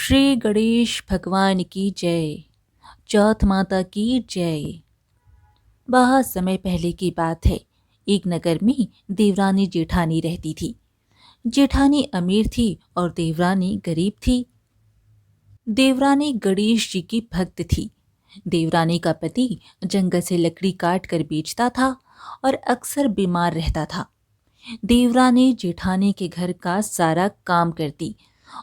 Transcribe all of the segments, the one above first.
श्री गणेश भगवान की जय। चौथ माता की जय। बहुत समय पहले की बात है। एक नगर में देवरानी जेठानी रहती थी। जेठानी अमीर थी और देवरानी गरीब थी। देवरानी गणेश जी की भक्त थी। देवरानी का पति जंगल से लकड़ी काट कर बेचता था और अक्सर बीमार रहता था। देवरानी जेठानी के घर का सारा काम करती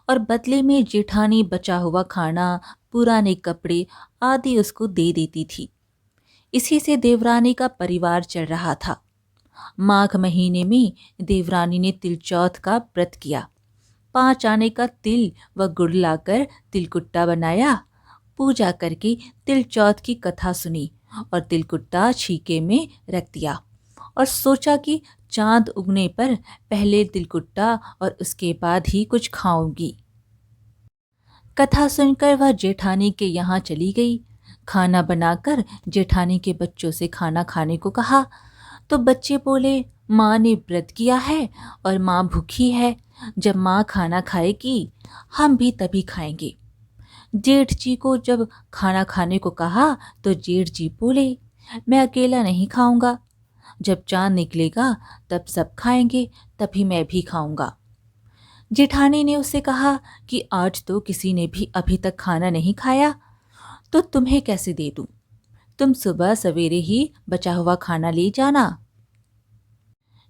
और बदले में जेठानी बचा हुआ खाना, पुराने कपड़े आदि उसको दे देती थी। इसी से देवरानी का परिवार चल रहा था। माघ महीने में देवरानी ने तिलचौथ का व्रत किया। 5 आने का तिल व गुड़ लाकर तिलकुट्टा बनाया। पूजा करके तिलचौथ की कथा सुनी और तिलकुट्टा छीके में रख दिया और सोचा कि चांद उगने पर पहले तिलकुट्टा और उसके बाद ही कुछ खाऊंगी। कथा सुनकर वह जेठानी के यहाँ चली गई। खाना बनाकर जेठानी के बच्चों से खाना खाने को कहा तो बच्चे बोले, माँ ने व्रत किया है और माँ भूखी है। जब माँ खाना खाएगी हम भी तभी खाएंगे। जेठ जी को जब खाना खाने को कहा तो जेठ जी बोले, मैं अकेला नहीं खाऊंगा। जब चांद निकलेगा तब सब खाएंगे, तभी मैं भी खाऊंगा। जेठानी ने उससे कहा कि आज तो किसी ने भी अभी तक खाना नहीं खाया, तो तुम्हें कैसे दे दूं? तुम सुबह सवेरे ही बचा हुआ खाना ले जाना।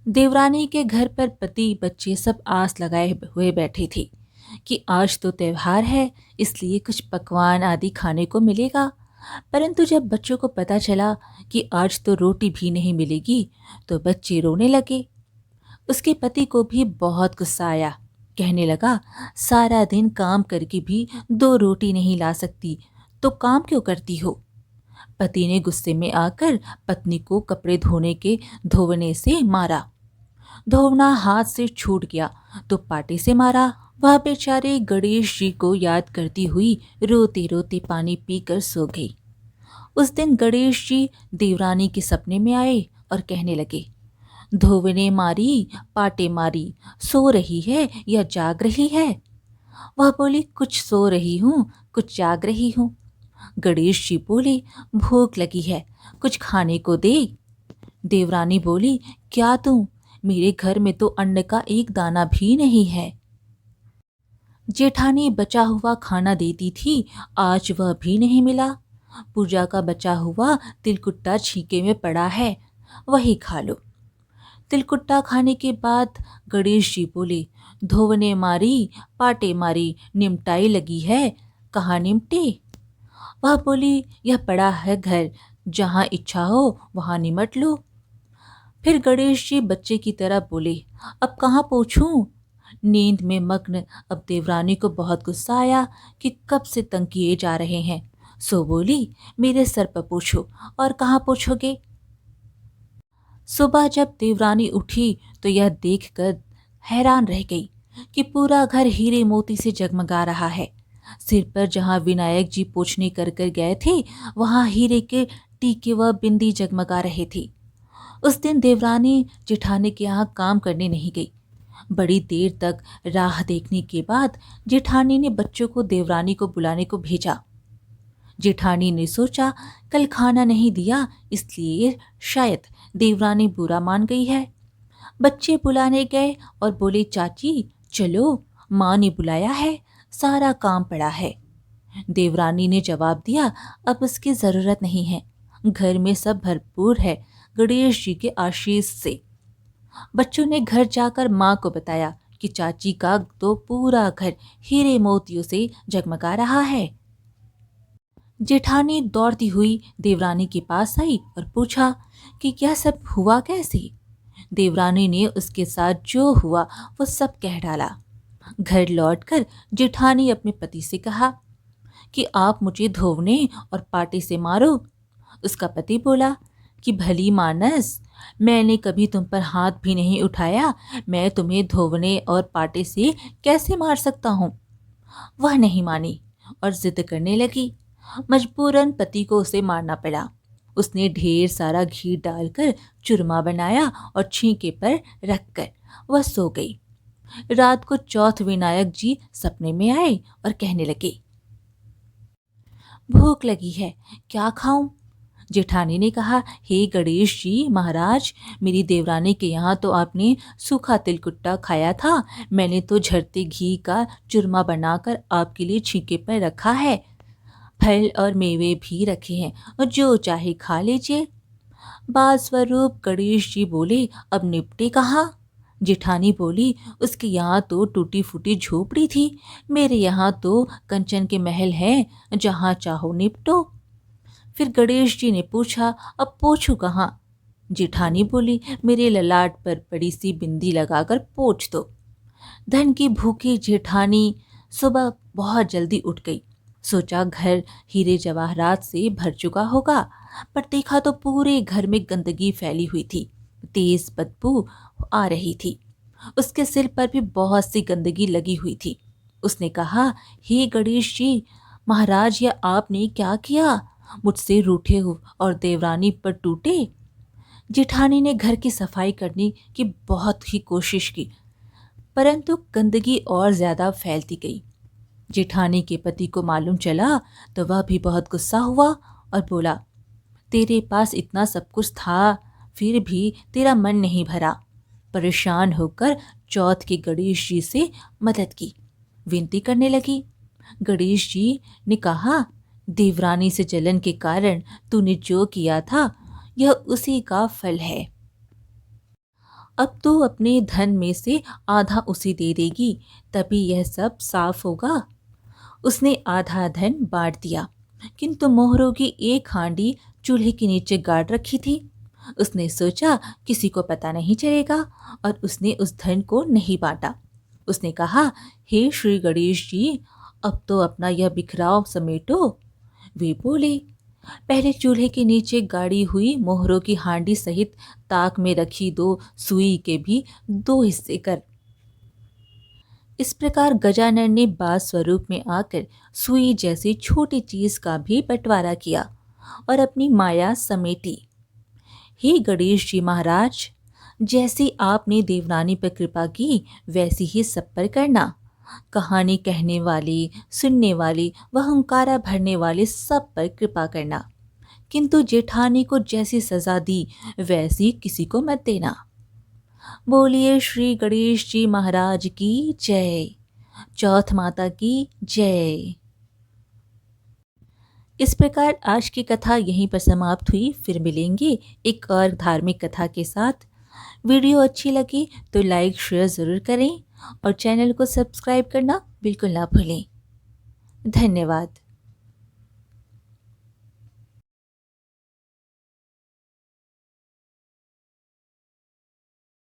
देवरानी के घर पर पति बच्चे सब आस लगाए हुए बैठे थे कि आज तो त्योहार है, इसलिए कुछ पकवान आदि खाने को मिलेगा। परंतु जब बच्चों को पता चला कि आज तो रोटी भी नहीं मिलेगी तो बच्चे रोने लगे। उसके पति को भी बहुत गुस्सा आया। कहने लगा, सारा दिन काम करके भी 2 रोटी नहीं ला सकती तो काम क्यों करती हो? पति ने गुस्से में आकर पत्नी को कपड़े धोने से मारा। धोना हाथ से छूट गया तो पाटे से मारा। वह बेचारे गणेश जी को याद करती हुई रोते रोते पानी पीकर सो गई। उस दिन गणेश जी देवरानी के सपने में आए और कहने लगे, धोवने मारी पाटे मारी, सो रही है या जाग रही है? वह बोली, कुछ सो रही हूँ कुछ जाग रही हूँ। गणेश जी बोले, भूख लगी है, कुछ खाने को दे। देवरानी बोली, क्या दूं? मेरे घर में तो अन्न का एक दाना भी नहीं है। जेठानी बचा हुआ खाना देती थी, आज वह भी नहीं मिला। पूजा का बचा हुआ तिलकुट्टा छीके में पड़ा है, वही खा लो। तिलकुट्टा खाने के बाद गणेश जी बोले, धोवने मारी पाटे मारी, निमटाई लगी है, कहाँ निमटे? वह बोली, यह पड़ा है घर, जहाँ इच्छा हो वहाँ निमट लो। फिर गणेश जी बच्चे की तरह बोले, अब कहाँ पूछूं? नींद में मग्न अब देवरानी को बहुत गुस्सा आया कि कब से तंग किए जा रहे हैं। सो बोली, मेरे सर पर पूछो, और कहाँ पूछोगे? सुबह जब देवरानी उठी तो यह देखकर हैरान रह गई कि पूरा घर हीरे मोती से जगमगा रहा है। सिर पर जहाँ विनायक जी पोछनी कर कर गए थे, वहाँ हीरे के टीके व बिंदी जगमगा रहे थे। उस दिन देवरानी जेठानी के यहाँ काम करने नहीं गई। बड़ी देर तक राह देखने के बाद जेठानी ने बच्चों को देवरानी को बुलाने को भेजा। जेठानी ने सोचा, कल खाना नहीं दिया इसलिए शायद देवरानी बुरा मान गई है। बच्चे बुलाने गए और बोले, चाची चलो, माँ ने बुलाया है, सारा काम पड़ा है। देवरानी ने जवाब दिया, अब उसकी ज़रूरत नहीं है, घर में सब भरपूर है गणेश जी के आशीष से। बच्चों ने घर जाकर माँ को बताया कि चाची का तो पूरा घर हीरे मोतियों से जगमगा रहा है। जेठानी दौड़ती हुई देवरानी के पास आई और पूछा कि क्या सब हुआ कैसे? देवरानी ने उसके साथ जो हुआ वो सब कह डाला। घर लौटकर जेठानी अपने पति से कहा कि आप मुझे धोवने और पाटे से मारो। उसका पति बोला कि भली मानस, मैंने कभी तुम पर हाथ भी नहीं उठाया, मैं तुम्हें धोवने और पाटे से कैसे मार सकता हूँ? वह नहीं मानी और जिद करने लगी। मजबूरन पति को उसे मारना पड़ा। उसने ढेर सारा घी डालकर चूरमा बनाया और छींके पर रखकर वह सो गई। रात को चौथ विनायक जी सपने में आए और कहने लगे, भूख लगी है, क्या खाऊं? जेठानी ने कहा, हे गणेश जी महाराज, मेरी देवरानी के यहाँ तो आपने सूखा तिलकुट्टा खाया था। मैंने तो झरते घी का चूरमा बनाकर आपके लिए छींके पर रखा है। फल और मेवे भी रखे हैं और जो चाहे खा लीजिए। बाल स्वरूप गणेश जी बोले, अब निपटे कहाँ? जेठानी बोली, उसके यहाँ तो टूटी फूटी झोपड़ी थी, मेरे यहाँ तो कंचन के महल हैं, जहाँ चाहो निपटो। फिर गणेश जी ने पूछा, अब पोछू कहाँ? जेठानी बोली, मेरे ललाट पर बड़ी सी बिंदी लगाकर पोंछ दो। धन की भूखी जेठानी सुबह बहुत जल्दी उठ गई। सोचा घर हीरे जवाहरात से भर चुका होगा, पर देखा तो पूरे घर में गंदगी फैली हुई थी, तेज बदबू आ रही थी। उसके सिर पर भी बहुत सी गंदगी लगी हुई थी। उसने कहा, हे गणेश जी महाराज, यह आपने क्या किया? मुझसे रूठे हो और देवरानी पर टूटे। जेठानी ने घर की सफाई करने की बहुत ही कोशिश की, परंतु गंदगी और ज्यादा फैलती गई। जेठानी के पति को मालूम चला तो वह भी बहुत गुस्सा हुआ और बोला, तेरे पास इतना सब कुछ था, फिर भी तेरा मन नहीं भरा। परेशान होकर चौथ के गणेश जी से मदद की, विनती करने लगी। गणेश जी ने कहा, देवरानी से जलन के कारण तूने जो किया था, यह उसी का फल है। अब तू अपने धन में से आधा उसे दे देगी, तभी यह सब साफ होगा। उसने आधा धन बांट दिया, किंतु मोहरों की एक हांडी चूल्हे के नीचे गाड़ रखी थी। उसने सोचा किसी को पता नहीं चलेगा, और उसने उस धन को नहीं बांटा। उसने कहा, हे श्री गणेश जी, अब तो अपना यह बिखराव समेटो। वे बोले, पहले चूल्हे के नीचे गाड़ी हुई मोहरों की हांडी सहित ताक में रखी 2 सुई के भी 2 हिस्से कर। इस प्रकार गजानन ने बाल स्वरूप में आकर सुई जैसी छोटी चीज का भी बंटवारा किया और अपनी माया समेटी। हे गणेश जी महाराज, जैसी आपने देवरानी पर कृपा की, वैसी ही सब पर करना। कहानी कहने वाली, सुनने वाली व हुंकारा भरने वाले सब पर कृपा करना, किंतु जेठानी को जैसी सजा दी वैसी किसी को मत देना। बोलिए श्री गणेश जी महाराज की जय। चौथ माता की जय। इस प्रकार आज की कथा यहीं पर समाप्त हुई। फिर मिलेंगे एक और धार्मिक कथा के साथ। वीडियो अच्छी लगी तो लाइक शेयर ज़रूर करें और चैनल को सब्सक्राइब करना बिल्कुल ना भूलें। धन्यवाद।